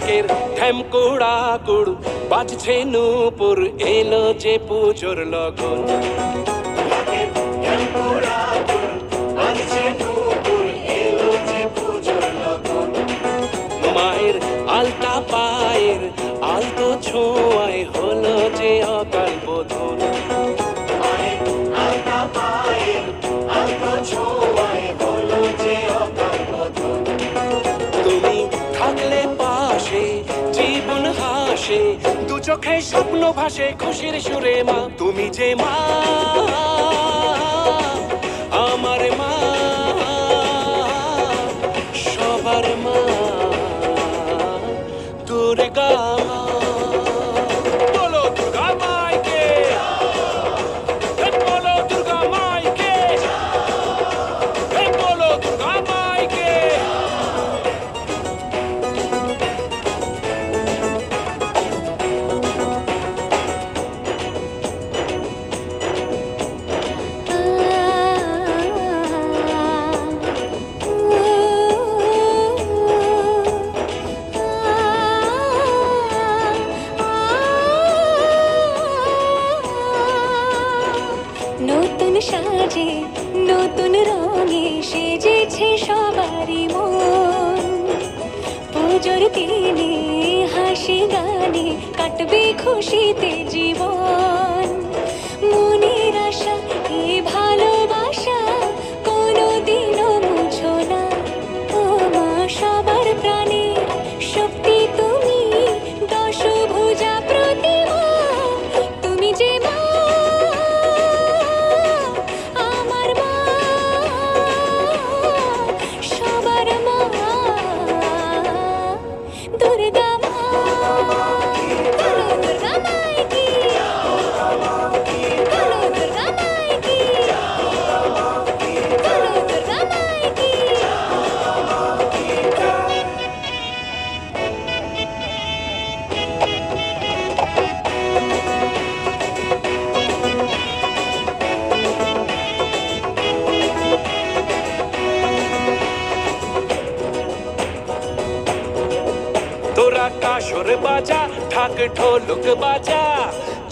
ঢাকের ঢ্যামকুড়া কুড় বাজছে নূপুর এলো যে পুজোর লগন মায়ের আলতা পায়ের আলতো ছোঁয়ায় হলো যে অকাল বোধন তুমি থাকলে পাশে জীবন হাসে দু চোখে স্বপ্ন ভাসে খুশির সুরে মা তুমি যে মা আমার মা সবার মা দুর্গা মা বলো দুর্গা মাইকে বলো দুর্গা মাইকে বলো দুর্গা মাইকে নতুন সাজে নতুন রঙে সেজেছে সবারই মন পুজোর দিনে হাসি গানে কাটবে খুশিতে জীবন মনের আশা এ ভালোবাসা কোনোদিনও মুছো না ও মা সবার প্রাণের শক্তি তুমি দশভুজা প্রতিমা তুমি যে মা আমার মা সবার মা দুর্গা মা দুর্গা মাইকি দুর্গা মাইকি দুর্গা মাইকি তোরা কাসর বাজা ঢাক ঢোলক বাজা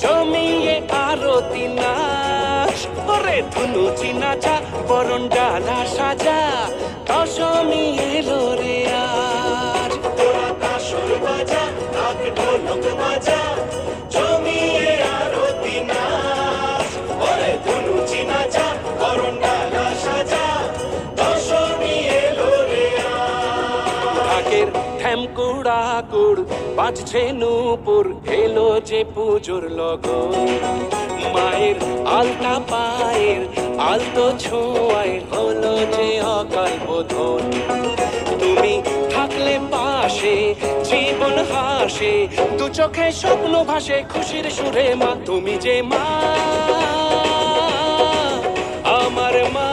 জমিয়ে আরতি নাচ ওরে ধুনুচি নাচা বরণ ডালা সাজা দশমী এলো রে আজ তোরা কাসর বাজা ঢাক ঢোলক বাজা জমিয়ে আরতি নাচ ওরে ধুনুচি নাচা বরণ ডালা সাজা দশমী এলো রে আজ ঢাকের ঢ্যামকুড়া কুড় বাজছে নূপুর এলো যে পুজোর লগন মায়ের আলতা পায়ের আলতো ছোঁয়ায় হলো যে অকাল বোধন তুমি থাকলে পাশে জীবন হাসে দু চোখে স্বপ্ন ভাসে খুশির সুরে মা তুমি যে মা আমার মা